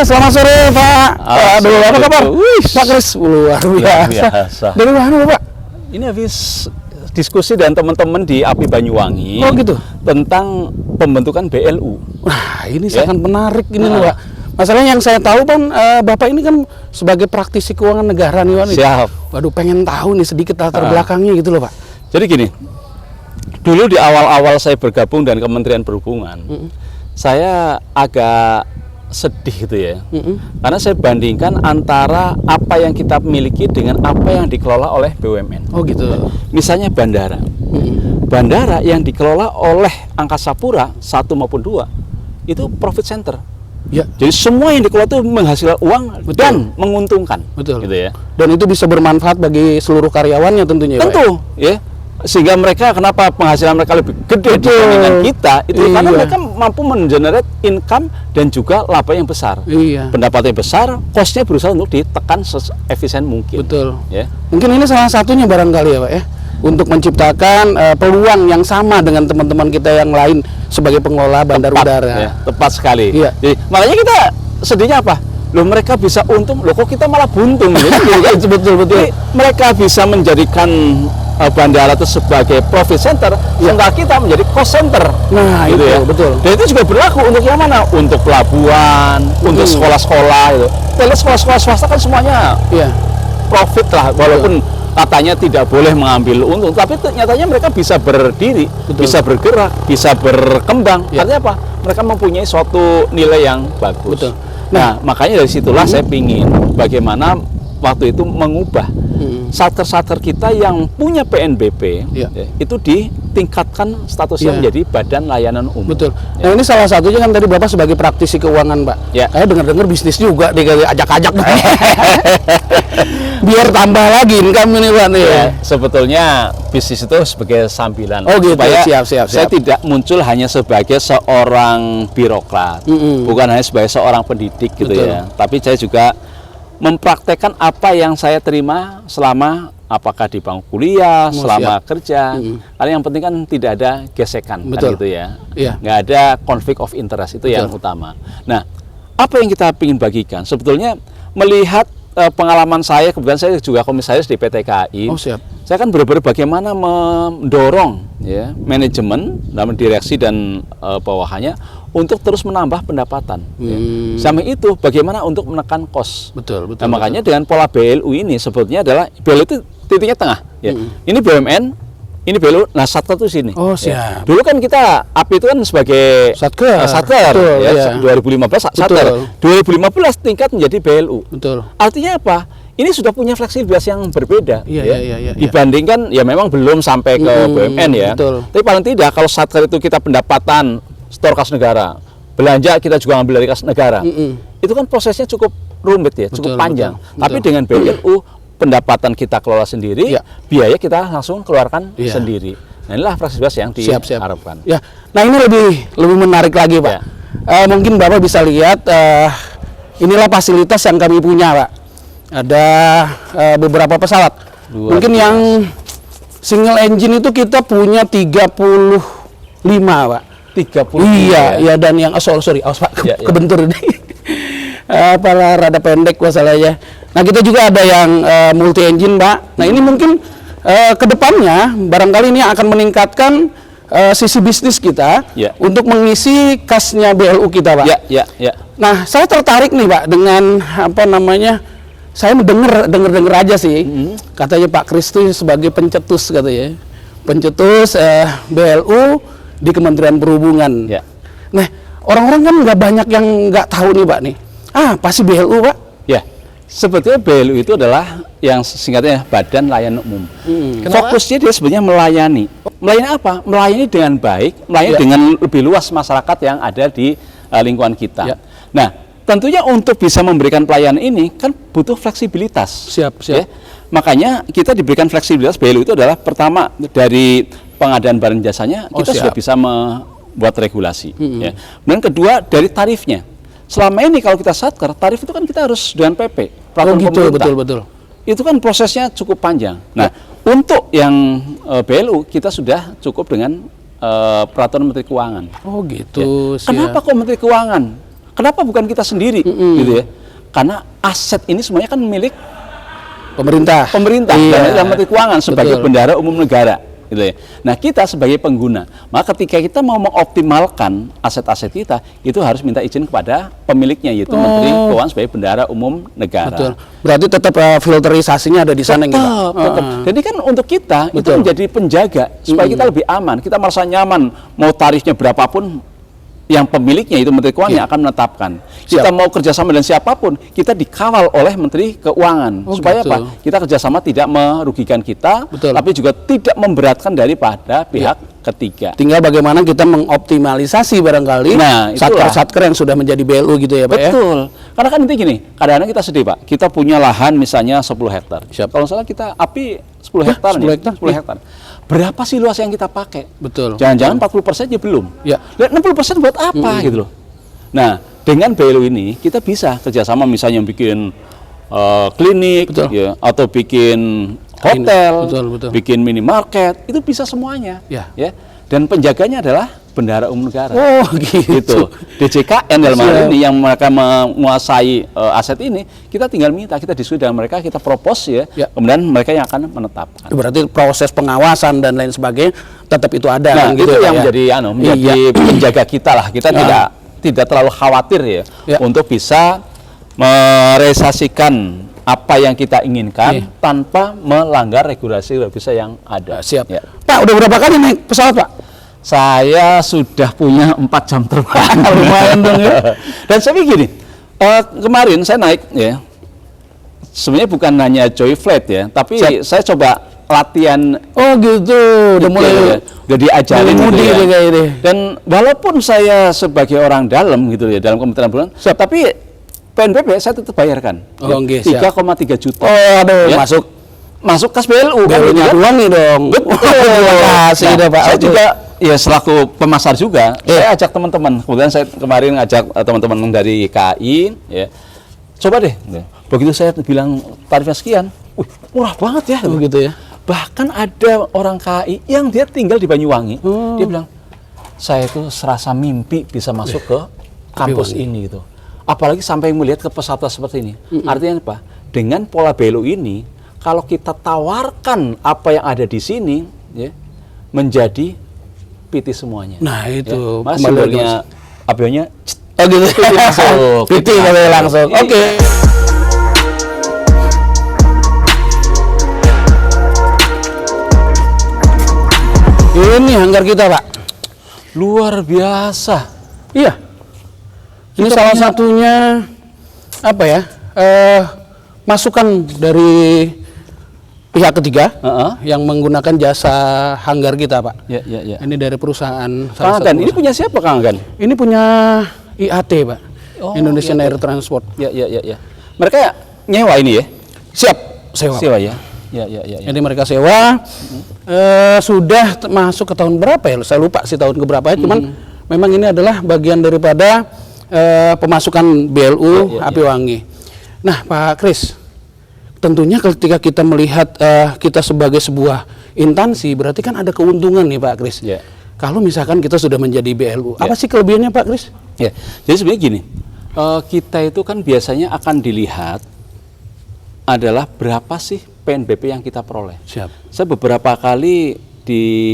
selamat sore Pak. Aduh, apa kabar? Pak Kris, luar biasa. Dari mana Pak? Ini habis diskusi dan teman-teman di API Banyuwangi. Oh gitu. Tentang pembentukan BLU. Wah, ini sangat menarik ini loh Pak. Masalahnya yang saya tahu kan Bapak ini kan sebagai praktisi keuangan negara nih Pak. Siap. Waduh, pengen tahu nih sedikit latar belakangnya gitu loh Pak. Jadi gini, dulu di awal-awal saya bergabung dengan Kementerian Perhubungan, saya agak sedih gitu ya, karena saya bandingkan antara apa yang kita miliki dengan apa yang dikelola oleh BUMN. Oh gitu. Misalnya bandara, bandara yang dikelola oleh Angkasa Pura 1 maupun 2 itu profit center. Ya. Jadi semua yang dikelola itu menghasilkan uang dan menguntungkan. Betul. Gitu ya. Dan itu bisa bermanfaat bagi seluruh karyawannya tentunya. Tentu, Pak, ya. Sehingga mereka kenapa penghasilan mereka lebih gede dibandingkan kita itu karena mereka mampu mengenerate income dan juga laba yang besar. Iya. Pendapatnya besar, cost-nya berusaha untuk ditekan seefisien mungkin. Betul. Ya. Mungkin ini salah satunya barangkali ya Pak ya, untuk menciptakan peluang yang sama dengan teman-teman kita yang lain sebagai pengelola bandar udara. Ya, tepat sekali. Iya. Jadi, makanya kita sedihnya apa? Loh mereka bisa untung, loh kok kita malah buntung gitu. Betul. Jadi, mereka bisa menjadikan bandara itu sebagai profit center, sementara kita menjadi cost center. Nah, gitu itu ya. betul. Dan itu juga berlaku untuk yang mana? Untuk pelabuhan, untuk sekolah-sekolah gitu. Kalau sekolah-sekolah swasta kan semuanya profit lah, walaupun katanya tidak boleh mengambil untung, tapi nyatanya mereka bisa berdiri, bisa bergerak, bisa berkembang. Artinya apa? Mereka mempunyai suatu nilai yang bagus. Betul. Nah, makanya dari situlah saya pingin bagaimana waktu itu mengubah satker-satker kita yang punya PNBP itu ditingkatkan statusnya menjadi badan layanan umum. Betul. Nah ini salah satunya kan tadi Bapak sebagai praktisi keuangan Pak. Saya dengar-dengar bisnis juga ajak-ajak biar tambah lagi income ini Pak nih. Sebetulnya bisnis itu sebagai sambilan. Oh gitu. Supaya Siap. saya tidak muncul hanya sebagai seorang birokrat, bukan hanya sebagai seorang pendidik gitu ya. Tapi saya juga mempraktekkan apa yang saya terima selama apakah di bangku kuliah, selama kerja. Karena yang penting kan tidak ada gesekan kan gitu ya. Nggak ada konflik of interest, itu yang utama. Nah, apa yang kita ingin bagikan? Sebetulnya melihat pengalaman saya, kebetulan saya juga komisaris di PT KAI. Saya kan benar-benar bagaimana mendorong manajemen dalam direksi dan bawahannya untuk terus menambah pendapatan. Sama itu bagaimana untuk menekan kos. Betul. Nah, makanya dengan pola BLU ini sebetulnya adalah BLU itu titiknya tengah. Ini BUMN, ini BLU, nah satker itu sini. Oh siap. Dulu kan kita API itu kan sebagai satker 2015 satker. 2015 tingkat menjadi BLU. Betul. Artinya apa? Ini sudah punya fleksibilitas yang berbeda. Iya. Dibandingkan ya memang belum sampai ke BUMN ya. Tapi paling tidak kalau satker itu kita pendapatan store kas negara, belanja kita juga ngambil dari kas negara. Itu kan prosesnya cukup rumit ya, cukup panjang. Tapi dengan BLU pendapatan kita kelola sendiri, biaya kita langsung keluarkan sendiri. Nah, inilah fleksibilitas yang diharapkan. Ya. Nah, ini lebih menarik lagi, Pak. Mungkin Bapak bisa lihat inilah fasilitas yang kami punya, Pak. Ada beberapa pesawat. Mungkin yang single engine itu kita punya 35, Pak. 30. Iya, dan yang sorry, awas Pak, kebentur ini. Rada pendek masalahnya. Nah, kita juga ada yang multi engine, Pak. Nah, ini mungkin kedepannya barangkali ini akan meningkatkan sisi bisnis kita untuk mengisi kasnya BLU kita, Pak. Nah, saya tertarik nih, Pak, dengan saya dengar aja sih, katanya Pak Kris itu sebagai pencetus katanya, pencetus BLU di Kementerian Perhubungan. Nah, orang-orang kan nggak banyak yang nggak tahu nih Pak nih. Pasti BLU Pak? Ya, sebetulnya BLU itu adalah yang singkatnya Badan Layanan Umum. Fokusnya dia sebenarnya melayani. Melayani apa? Melayani dengan baik, melayani dengan lebih luas masyarakat yang ada di lingkungan kita. Nah, tentunya untuk bisa memberikan pelayanan ini kan butuh fleksibilitas. Siap. Makanya kita diberikan fleksibilitas. BLU itu adalah pertama dari pengadaan barang jasanya kita sudah bisa membuat regulasi. Dan kedua dari tarifnya. Selama ini kalau kita satker, tarif itu kan kita harus dengan PP, peraturan pemerintah. Betul. Itu kan prosesnya cukup panjang. Nah, untuk yang BLU kita sudah cukup dengan peraturan Menteri Keuangan. Oh gitu. Kenapa kok Menteri Keuangan? Kenapa bukan kita sendiri, gitu ya? Karena aset ini semuanya kan milik pemerintah. Dan Menteri Keuangan sebagai Betul. bendahara umum negara, gitu ya. Nah, kita sebagai pengguna, maka ketika kita mau mengoptimalkan aset-aset kita, itu harus minta izin kepada pemiliknya, yaitu Menteri Keuangan sebagai bendahara umum negara. Betul. Berarti tetap filterisasinya ada di sana gitu. Tetap. Jadi kan untuk kita itu Betul. menjadi penjaga supaya kita lebih aman, kita merasa nyaman, mau tarifnya berapapun, yang pemiliknya itu Menteri Keuangan yang akan menetapkan. Kita mau kerjasama dengan siapapun, kita dikawal oleh Menteri Keuangan. Supaya gitu. apa? Kita kerjasama tidak merugikan kita, Betul. tapi juga tidak memberatkan daripada pihak ketiga. Tinggal bagaimana kita mengoptimalisasi barangkali Nah, itulah. satker-satker yang sudah menjadi BLU gitu ya Pak ya. Betul. Karena kan intinya gini, kadang-kadang kita sedih Pak, kita punya lahan misalnya 10 hektar. Kalau salah kita API 10 hektar 10 nih, hektar? 10 hektar. Berapa sih luas yang kita pakai? Betul. Jangan-jangan 40% aja belum. Ya. Dan 60% buat apa gitu loh. Nah, dengan BLU ini kita bisa kerjasama misalnya bikin klinik, Betul. ya, atau bikin hotel, Betul. bikin minimarket, itu bisa semuanya. Ya. Dan penjaganya adalah bendahara umum negara. Oh gitu. Gitu. DJKN dalam hal Siap. ini yang mereka menguasai aset ini, kita tinggal minta, kita diskusi dengan mereka, kita propose ya, kemudian mereka yang akan menetapkan. Berarti proses pengawasan dan lain sebagainya tetap itu ada. Nah, kan, gitu itu ya, yang Pak, menjadi menjadi penjaga kita lah. Kita tidak terlalu khawatir ya untuk bisa merealisasikan apa yang kita inginkan tanpa melanggar regulasi yang ada. Siap. Ya. Pak, udah berapa kali naik pesawat Pak? Saya sudah punya 4 jam terbang. Lumayan dong ya. Dan saya begini, kemarin saya naik ya, sebenarnya bukan hanya joy flight ya, tapi saya coba latihan. Oh gitu, udah mulai udah diajarin gitu mudi ya. kayak ini. Dan walaupun saya sebagai orang dalam gitu ya, dalam Kementerian Perhubungan, tapi PNBP saya tetap bayarkan. Oh, okay, 3,3 juta. Oh aduh, Ya. masuk kas BLU kan BLU-nya gitu kan. doang nih dong. Betul. Terima kasih dah, Pak. Saya juga ya selaku pemasar juga, saya ajak teman-teman. Kemudian saya kemarin ngajak teman-teman dari KAI, ya. Coba deh. Begitu saya bilang tarifnya sekian, murah banget ya. Begitu ya. Bahkan ada orang KAI yang dia tinggal di Banyuwangi, dia bilang, saya itu serasa mimpi bisa masuk ke kampus ini gitu. Apalagi sampai melihat ke pesawat seperti ini. Artinya apa? Dengan pola BLU ini, kalau kita tawarkan apa yang ada di sini, ya, menjadi PT semuanya. Nah itu ya. Simbolnya abionya gitu. PT langsung. Oke. Ini hanggar kita Pak. Luar biasa. Iya. Ini salah satunya apa ya? Masukan dari pihak ketiga yang menggunakan jasa hanggar kita, Pak. Ya. Ini dari perusahaan. Kang Agan, ini punya siapa Kang Agan? Ini punya IAT, Pak. Indonesian Air Transport. Ya. Mereka nyewa ini ya? Siap, sewa. Sewa ya. Ya. Jadi mereka sewa. Sudah masuk ke tahun berapa ya? Saya lupa sih tahun keberapa ya. Cuman memang ini adalah bagian daripada pemasukan BLU Api Wangi. Nah, Pak Kris, tentunya ketika kita melihat kita sebagai sebuah instansi, berarti kan ada keuntungan nih Pak Kris. Ya. Kalau misalkan kita sudah menjadi BLU, apa sih kelebihannya Pak Kris? Ya, jadi sebenarnya gini, kita itu kan biasanya akan dilihat adalah berapa sih PNBP yang kita peroleh. Siap. Saya beberapa kali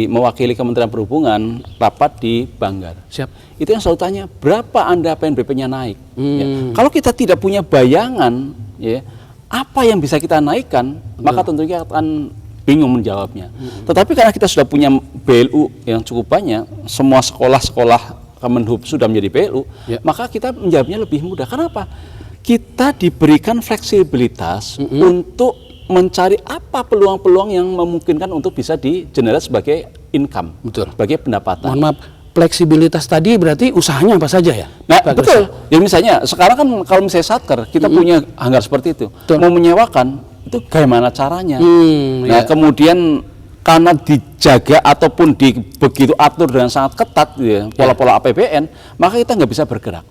mewakili Kementerian Perhubungan rapat di Banggar. Siap. Itu yang selalu tanya, berapa Anda PNBP-nya naik? Ya. Kalau kita tidak punya bayangan, ya, apa yang bisa kita naikkan, maka tentunya akan bingung menjawabnya. Tetapi karena kita sudah punya BLU yang cukup banyak, semua sekolah-sekolah Kemenhub sudah menjadi BLU, maka kita menjawabnya lebih mudah. Kenapa? Kita diberikan fleksibilitas untuk mencari apa peluang-peluang yang memungkinkan untuk bisa di-generate sebagai income, sebagai pendapatan. Mohon maaf, fleksibilitas tadi berarti usahanya apa saja ya? Nah, betul. Ya misalnya sekarang kan kalau misalnya satker kita punya hanggar seperti itu, mau menyewakan itu bagaimana caranya? Nah, kemudian karena dijaga ataupun begitu atur dengan sangat ketat ya, pola-pola APBN, maka kita nggak bisa bergerak.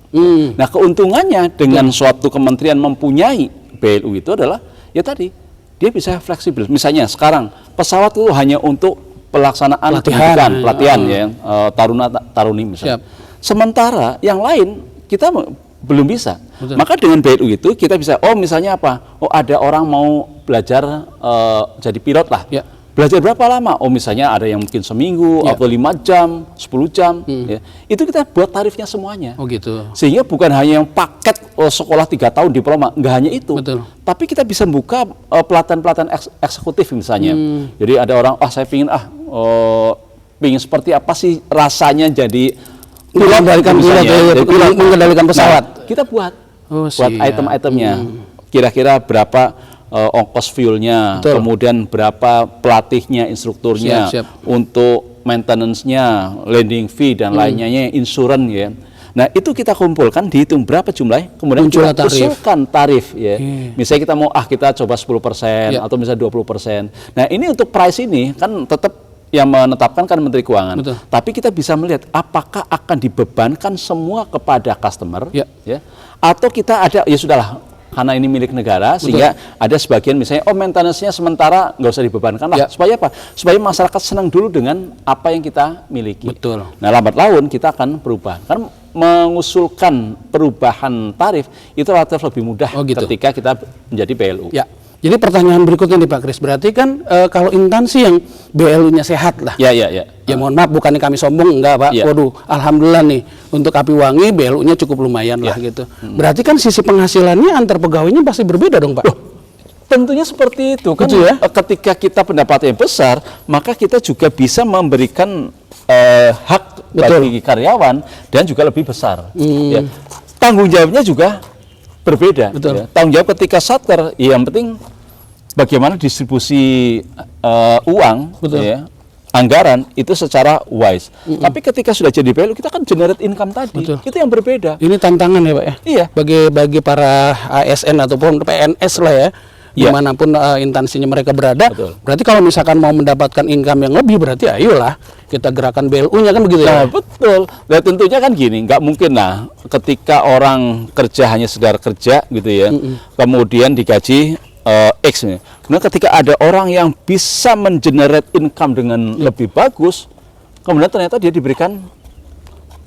Nah, keuntungannya dengan suatu kementerian mempunyai BLU itu adalah ya tadi dia bisa fleksibel. Misalnya sekarang pesawat itu hanya untuk pelaksanaan pelatihan ya, taruna taruni misalnya. Sementara yang lain kita belum bisa. Betul. Maka dengan BLU itu kita bisa, misalnya apa? Ada orang mau belajar jadi pilot lah. Ya. Belajar berapa lama? Misalnya ada yang mungkin seminggu atau 5 jam, 10 jam. Ya. Itu kita buat tarifnya semuanya. Oh gitu. Sehingga bukan hanya yang paket sekolah 3 tahun diploma, nggak hanya itu. Betul. Tapi kita bisa buka pelatihan-pelatihan eksekutif misalnya. Jadi ada orang, saya pingin seperti apa sih rasanya jadi mengendalikan pesawat. Nah, kita buat siap. item-itemnya. Kira-kira berapa ongkos fuelnya, kemudian berapa pelatihnya, instrukturnya, Siap. untuk maintenance-nya, landing fee dan lainnya, insurans ya. Nah, itu kita kumpulkan, dihitung berapa jumlahnya, kemudian Muncullah kita usulkan tarif ya. Misalnya kita mau kita coba 10% atau misalnya 20%. Nah, ini untuk price ini kan tetap yang menetapkan kan Menteri Keuangan. Betul. Tapi kita bisa melihat apakah akan dibebankan semua kepada customer ya. Atau kita ada ya sudahlah, karena ini milik negara, sehingga ada sebagian misalnya maintenance-nya sementara nggak usah dibebankan lah. Supaya apa? Supaya masyarakat senang dulu dengan apa yang kita miliki. Betul. Nah, lambat laun kita akan berubah. Kan mengusulkan perubahan tarif itu relatif lebih mudah ketika kita menjadi BLU. Ya. Jadi pertanyaan berikutnya nih Pak Kris, berarti kan kalau instansi yang BLU-nya sehat lah. Ya mohon maaf, bukannya kami sombong, enggak Pak. Waduh, alhamdulillah nih untuk Apiwangi BLU-nya cukup lumayan lah gitu. Berarti kan sisi penghasilannya antar pegawainya pasti berbeda dong Pak. Tentunya seperti itu kan ya? Ketika kita pendapatannya besar, maka kita juga bisa memberikan hak bagi karyawan dan juga lebih besar. Ya. Tanggung jawabnya juga berbeda. Ya. Tanggung jawab ketika satker, yang penting bagaimana distribusi uang, ya, anggaran itu secara wise. Tapi ketika sudah jadi BLU, kita kan generate income tadi. Itu yang berbeda. Ini tantangan ya Pak ya? Iya. Bagi para ASN ataupun PNS lah ya, dimanapun instansinya mereka berada. Berarti kalau misalkan mau mendapatkan income yang lebih, berarti ayolah kita gerakan BLU-nya kan begitu ya? Betul. Dan tentunya kan gini, nggak mungkin lah ketika orang kerja hanya sekedar kerja gitu ya, kemudian digaji X. Kemudian ketika ada orang yang bisa mengenerate income dengan lebih bagus, kemudian ternyata dia diberikan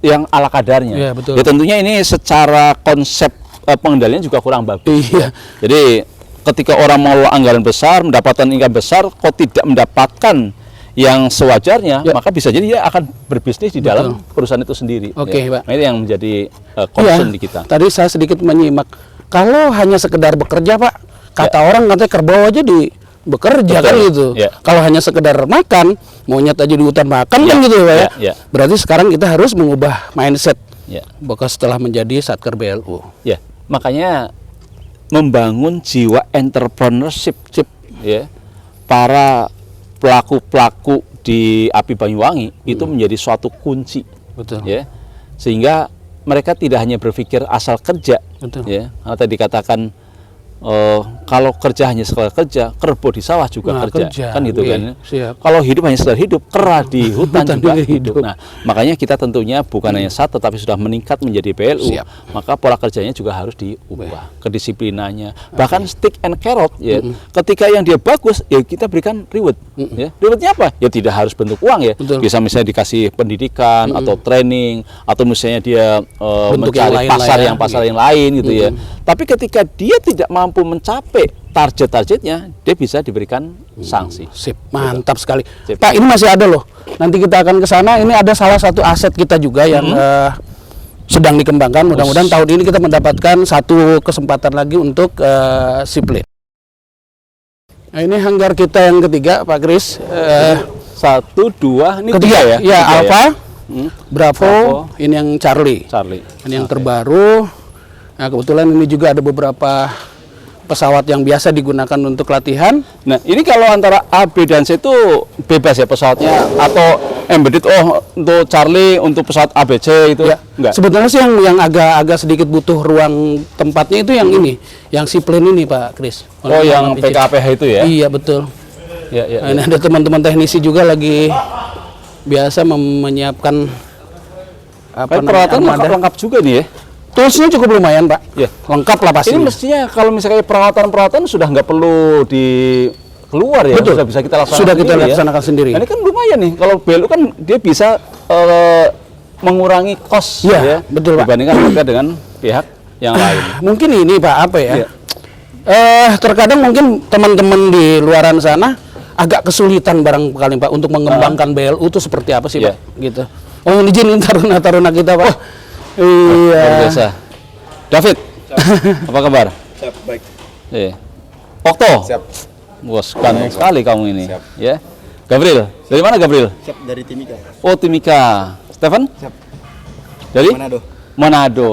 yang ala kadarnya. Ya, betul. Ya tentunya ini secara konsep pengendalian juga kurang bagus. Iya. Jadi ketika orang mengelola anggaran besar, mendapatkan income besar, kok tidak mendapatkan yang sewajarnya, maka bisa jadi dia akan berbisnis di dalam perusahaan itu sendiri. Pak. Nah, itu yang menjadi concern di kita. Tadi saya sedikit menyimak, kalau hanya sekedar bekerja Pak, kata orang katanya kerbau aja bekerja kan gitu. Kalau hanya sekedar makan, monyet aja di hutan makan kan gitu Pak ya. Berarti sekarang kita harus mengubah mindset. Bekas setelah menjadi Satker BLU. Ya, makanya membangun jiwa entrepreneurship ya. Para pelaku-pelaku di Api Banyuwangi itu menjadi suatu kunci. Ya. Sehingga mereka tidak hanya berpikir asal kerja. Ya. Karena tadi dikatakan kalau kerja hanya sekedar kerja, kerbau di sawah juga kerja. Kan gitu kan. Kalau hidup hanya sekedar hidup, kera di hutan juga hidup. Nah, makanya kita tentunya bukan hanya satu, tapi sudah meningkat menjadi BLU. Maka pola kerjanya juga harus diubah, kedisiplinannya. Bahkan stick and carrot ya. Ketika yang dia bagus, ya kita berikan reward. Ya. Rewardnya apa? Ya tidak harus bentuk uang ya. Bisa misalnya dikasih pendidikan atau training, atau misalnya dia mencari pasar yang lain gitu ya. Tapi ketika dia tidak mampu mencapai target-targetnya, dia bisa diberikan sanksi. Sip, mantap sekali. Pak, ini masih ada loh. Nanti kita akan ke sana. Ini ada salah satu aset kita juga yang sedang dikembangkan. Mudah-mudahan tahun ini kita mendapatkan satu kesempatan lagi untuk siplit. Nah, ini hanggar kita yang ketiga, Pak Kris. 1, 2, ini ketiga ya? Ya, Alfa, Bravo, ini yang Charlie. Ini yang terbaru. Nah, kebetulan ini juga ada beberapa pesawat yang biasa digunakan untuk latihan. Nah, ini kalau antara A, B, dan C itu bebas ya pesawatnya, atau embedded untuk Charlie, untuk pesawat A, B, C itu enggak? Sebetulnya sih yang agak sedikit butuh ruang tempatnya itu yang ini, yang seaplane ini Pak Kris. Yang PKPH itu ya? Iya, betul. Nah, ada teman-teman teknisi juga lagi biasa menyiapkan peralatan lengkap juga nih ya? Toolsnya cukup lumayan Pak, lengkap lah pasti. Ini mestinya kalau misalnya peralatan sudah nggak perlu di keluar ya, sudah bisa kita laksanakan sendiri. Nah, ini kan lumayan nih, kalau BLU kan dia bisa mengurangi cost ya, betul Pak. Dibandingkan dengan pihak yang lain? Mungkin ini Pak, apa ya? Iya. Terkadang mungkin teman-teman di luaran sana agak kesulitan barangkali Pak untuk mengembangkan BLU itu seperti apa sih Iya. Pak? Gitu. Oh, izin taruna-taruna kita Pak. Iya. Luar biasa. David, apa kabar? Siap, baik. Iya. Okto. Siap. Bos, ganteng sekali kamu ini. Siap. Ya. Gabriel, dari mana Gabriel? Siap dari Timika. Oh, Timika. Stefan? Siap. Dari? Manado. Manado.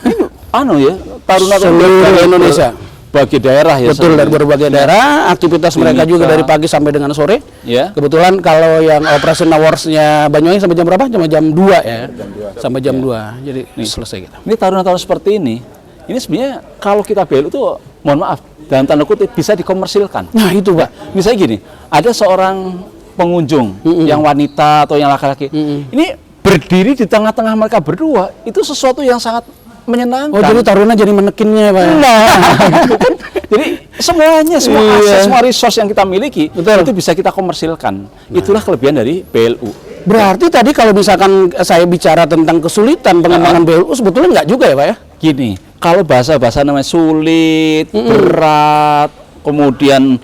Ini anu ya, taruna Seluruh Indonesia. Bagi daerah ya. Betul, dari sebenarnya. berbagai daerah, aktivitas mereka juga Timika. dari pagi sampai dengan sore. Ya. Kebetulan kalau yang Operation Awards-nya Banyuwangi sampai jam berapa? Sampai jam 2 ya. Sampai jam 2. Jadi selesai kita. Ini taruna-taruna seperti ini sebenarnya kalau kita BLU itu, mohon maaf, dalam tanda kutip bisa dikomersilkan. Nah, itu Pak. Misalnya gini, ada seorang pengunjung yang wanita atau yang laki-laki, ini berdiri di tengah-tengah mereka berdua, itu sesuatu yang sangat menyenangkan. Oh, jadi taruna jadi menekinnya Pak. Nah, gitu kan. Jadi semuanya, semua Iya. aset, semua resource yang kita miliki, Betul. itu bisa kita komersilkan. Itulah kelebihan dari BLU. Berarti tadi kalau misalkan saya bicara tentang kesulitan pengembangan BLU sebetulnya enggak juga ya Pak ya? Gini, kalau bahasa-bahasa namanya sulit, berat, kemudian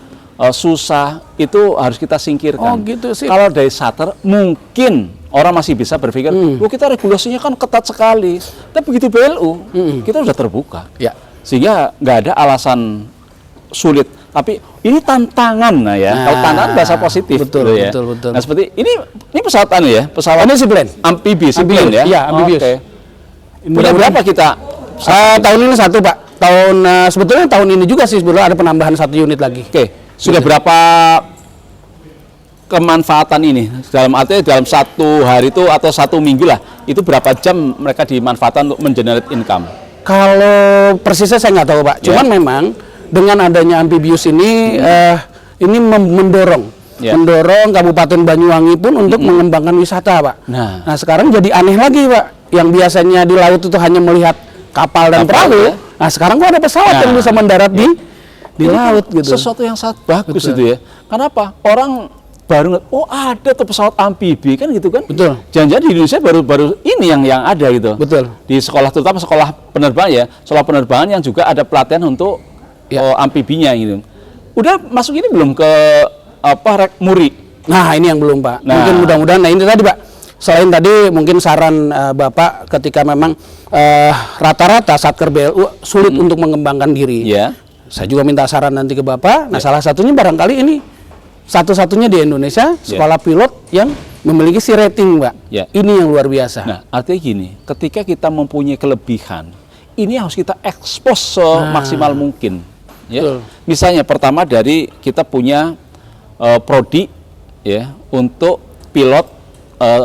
susah, itu harus kita singkirkan. Oh, gitu sih. Kalau dari Sater, mungkin orang masih bisa berpikir, "Wah, kita regulasinya kan ketat sekali." Tapi begitu BLU, kita sudah terbuka. Ya. Sehingga nggak ada alasan sulit. Tapi ini tantangan, nah ya. Nah, Kalau tantangan bahasa positif, betul, gitu ya. betul, betul. Nah seperti ini pesawat anu ya, pesawat Ini siplen. amfibi, siplen Amfibius, ya. iya, amfibius. Oke. Punya berapa kita? Tahun ini satu Pak. Sebetulnya tahun ini juga sih sebetulnya ada penambahan 1 unit lagi. Oke, sudah berapa kemanfaatan ini? Dalam artinya dalam 1 hari itu atau 1 minggu lah, itu berapa jam mereka dimanfaatkan untuk mengenerate income? Kalau persisnya saya nggak tahu Pak. Cuman Ya. memang dengan adanya amfibius ini Ya. mendorong Kabupaten Banyuwangi pun untuk mengembangkan wisata Pak. Nah. Sekarang jadi aneh lagi Pak. Yang biasanya di laut itu hanya melihat kapal dan Kapal, perahu. ya. Nah sekarang kok ada pesawat Nah. yang bisa mendarat di Ini laut kan gitu. Sesuatu yang sangat bagus Betul. itu ya. Kenapa? Orang baru ngeliat, oh ada tuh pesawat amfibi kan gitu kan? Betul. Jangan-jangan di Indonesia baru ini yang ada gitu. Betul. Di sekolah, terutama sekolah penerbangan ya, sekolah penerbangan yang juga ada pelatihan untuk Ya. amfibinya gitu. Udah masuk ini belum ke rek muri? Nah ini yang belum Pak. Nah. Mungkin mudah-mudahan. Nah ini tadi Pak. Selain tadi mungkin saran Bapak ketika memang rata-rata Satker BLU sulit untuk mengembangkan diri. Ya. Saya juga minta saran nanti ke Bapak. Nah salah satunya barangkali ini satu-satunya di Indonesia sekolah pilot yang memiliki si rating Pak. Ya. Ini yang luar biasa. Nah, artinya gini, ketika kita mempunyai kelebihan, ini harus kita ekspos semaksimal mungkin. Ya. Betul. Misalnya pertama dari kita punya prodi ya untuk pilot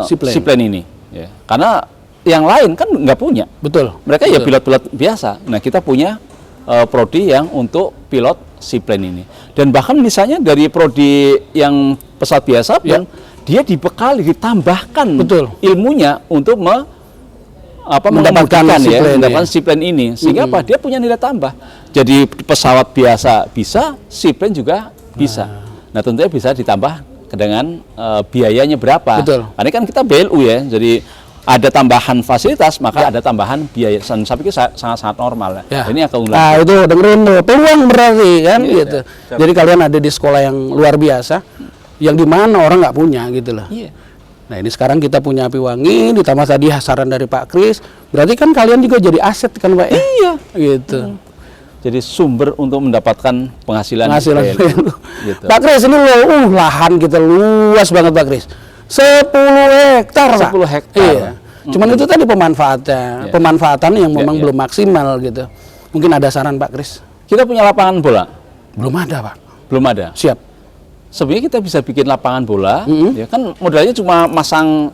siplen ini. Ya. Karena yang lain kan nggak punya. Betul. Mereka ya Betul. pilot-pilot biasa. Nah, kita punya prodi yang untuk pilot siplen ini. Dan bahkan misalnya dari prodi yang pesawat biasa pun dia dibekali, ditambahkan Betul. ilmunya untuk Mendapatkan mengemudikan siplen, mendapatkan siplen ini. Sehingga apa? Dia punya nilai tambah. Jadi pesawat biasa bisa, siplen juga bisa. Nah, tentunya bisa ditambah dengan biayanya berapa. Betul. Karena kan kita BLU ya, jadi ada tambahan fasilitas, maka ada tambahan biaya. Saya pikir sangat-sangat normal. Ya. Ini akan Nah itu dengerin tuh, peluang berarti kan Iya, gitu. Jadi kalian ada di sekolah yang luar biasa, yang dimana orang nggak punya gitu loh. Iya. Nah ini sekarang kita punya Api Wangi, ditambah tadi saran dari Pak Kris, berarti kan kalian juga jadi aset kan Pak? Iya. Gitu. Jadi sumber untuk mendapatkan penghasilan. Penghasilan. BLU. Gitu. Pak Kris ini lahan kita luas banget Pak Kris. 10 hektar Pak. 10 hektar. Iya. Cuman itu tadi pemanfaatan yang memang belum maksimal gitu. Mungkin ada saran Pak Kris? Kita punya lapangan bola? Belum ada Pak. Belum ada. Siap. Sebenarnya kita bisa bikin lapangan bola, ya kan modalnya cuma masang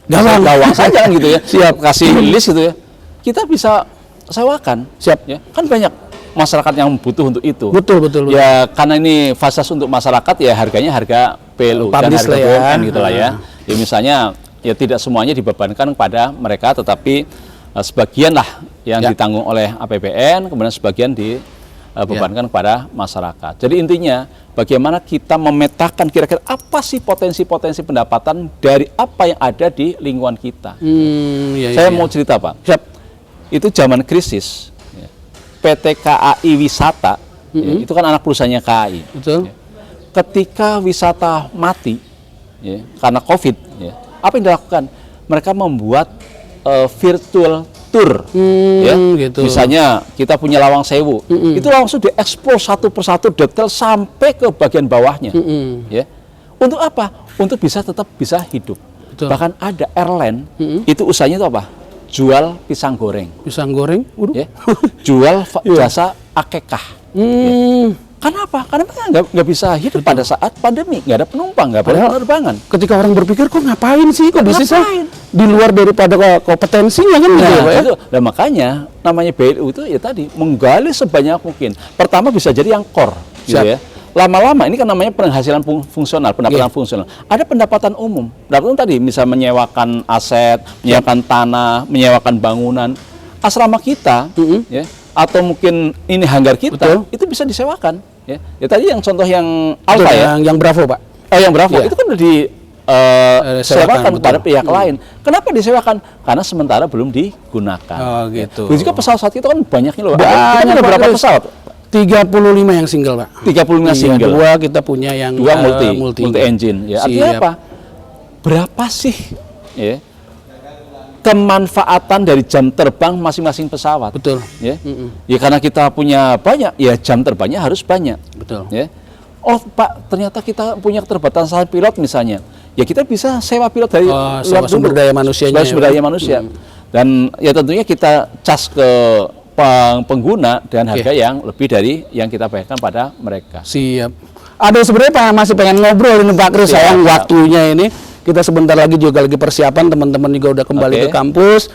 Gawang saja kan gitu ya. Siap. Kasih list gitu ya. Kita bisa sewakan. Siap. Ya, kan banyak masyarakat yang butuh untuk itu. Betul. Ya karena ini fasilitas untuk masyarakat ya harganya harga PLU dan Publis harga lah ya. BUMN gitu lah ya. Ya misalnya ya tidak semuanya dibebankan kepada mereka, tetapi sebagian lah yang ditanggung oleh APBN, kemudian sebagian dibebankan kepada masyarakat. Jadi intinya bagaimana kita memetakan kira-kira apa sih potensi-potensi pendapatan dari apa yang ada di lingkungan kita. Saya mau cerita Pak. Siap. Itu zaman krisis, PT KAI Wisata, ya, itu kan anak perusahaannya KAI. Betul. Ya. Ketika wisata mati, ya, karena COVID, ya, apa yang dilakukan? Mereka membuat virtual tour, ya. Gitu. Misalnya kita punya Lawang Sewu, itu langsung dieksplor satu persatu detail sampai ke bagian bawahnya, ya. Untuk apa? Untuk tetap bisa hidup. Betul. Bahkan ada airline, itu usahanya itu apa? Jual pisang goreng. Pisang goreng, waduh. Ya. Jual jasa akekah. Ya. Kenapa? Karena mereka nggak bisa hidup pada saat pandemi, nggak ada penumpang, nggak ada penerbangan. Ketika orang berpikir, kok ngapain sih, kok bisnisnya Ngapain? di luar daripada kompetensinya kan gitu ya, Pak ya? Itu. Dan makanya namanya BLU itu ya tadi menggali sebanyak mungkin. Pertama bisa jadi yang core, gitu ya. Lama-lama ini kan namanya penghasilan fungsional, pendapatan fungsional. Ada pendapatan umum. Pendapatan tadi bisa menyewakan aset, menyewakan tanah, menyewakan bangunan. Asrama kita, ya, atau mungkin ini hanggar kita, itu bisa disewakan. Ya, ya tadi yang contoh yang Alfa ya, yang Bravo, Pak. yang Bravo itu kan udah disewakan kepada pihak lain. Kenapa disewakan? Karena sementara belum digunakan. Oh gitu. Ya. Juga pesawat itu kan banyaknya loh. Banyak, kita ada berapa pesawat? 35 yang single, Pak. 35 single. Dua kita punya yang dua multi engine. Ya, artinya apa? Berapa sih? Ya. Kemanfaatan dari jam terbang masing-masing pesawat. Betul. Ya. Ya karena kita punya banyak, ya jam terbangnya harus banyak. Betul. Ya. Oh Pak, ternyata kita punya keterbatasan pilot misalnya. Ya kita bisa sewa pilot dari luar sumber daya manusianya. Sumber daya manusia. Dan ya tentunya kita cas ke pengguna dengan harga yang lebih dari yang kita bayarkan pada mereka. Siap. Ada sebenarnya Pak masih pengen ngobrol ini Pak Kris, sayang waktunya ini. Kita sebentar lagi juga lagi persiapan, teman-teman juga udah kembali ke kampus.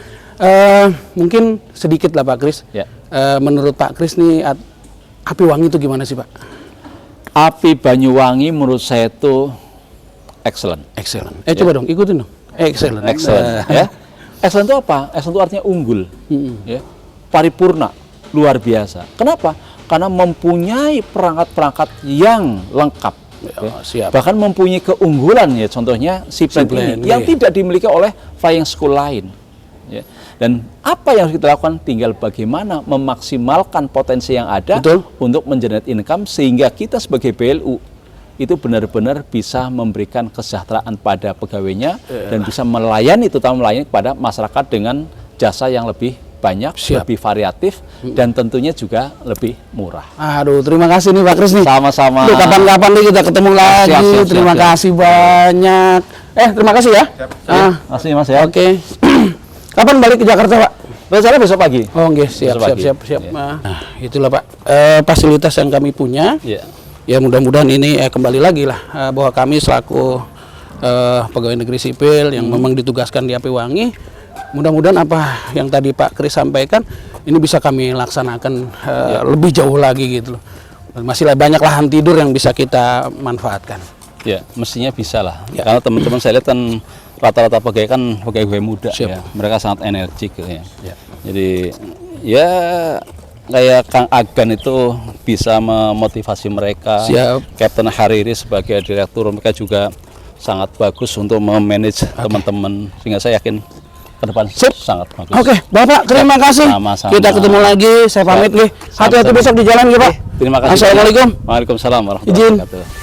Mungkin sedikit lah Pak Kris. Ya. Menurut Pak Kris nih, Api Wangi itu gimana sih Pak? Api Banyuwangi menurut saya itu excellent. Excellent. Coba dong, ikutin dong. Excellent. Excellent. Ya. Excellent itu apa? Excellent itu artinya unggul. Ya. Paripurna, luar biasa. Kenapa? Karena mempunyai perangkat-perangkat yang lengkap. Siap. Bahkan mempunyai keunggulan ya, contohnya seaplane ini yang tidak dimiliki oleh flying school lain. Ya. Dan apa yang harus kita lakukan? Tinggal bagaimana memaksimalkan potensi yang ada untuk mengenerate income sehingga kita sebagai BLU itu benar-benar bisa memberikan kesejahteraan pada pegawainya dan bisa melayani, terutama melayani kepada masyarakat dengan jasa yang lebih banyak, lebih variatif, dan tentunya juga lebih murah. Aduh, terima kasih nih Pak Kris nih. Sama-sama. Kapan-kapan nih kita ketemu lagi. Terima kasih banyak. Terima kasih ya. Terima kasih Mas ya. Oke. Kapan balik ke Jakarta Pak? Biasanya besok pagi. Oh nggih, siap. Nah, itulah Pak fasilitas yang kami punya. Ya mudah-mudahan ini kembali lagi lah bahwa kami selaku pegawai negeri sipil yang memang ditugaskan di Api Wangi, mudah-mudahan apa yang tadi Pak Kris sampaikan ini bisa kami laksanakan lebih jauh lagi gitu loh. Masih banyak lahan tidur yang bisa kita manfaatkan. Ya, mestinya bisa lah. Karena teman-teman saya lihat kan rata-rata pegawai kan pegawai muda ya. Mereka sangat energik ya. Jadi ya kayak Kang Agan itu bisa memotivasi mereka. Kapten Hariri sebagai direktur mereka juga sangat bagus untuk memanage teman-teman, sehingga saya yakin ke depan sangat bagus. Oke, Bapak terima kasih. Sama-sama. Kita ketemu lagi, saya pamit nih. Hati-hati besok di jalan ya Pak. Terima kasih. Assalamualaikum. Waalaikumsalam warahmatullahi wabarakatuh.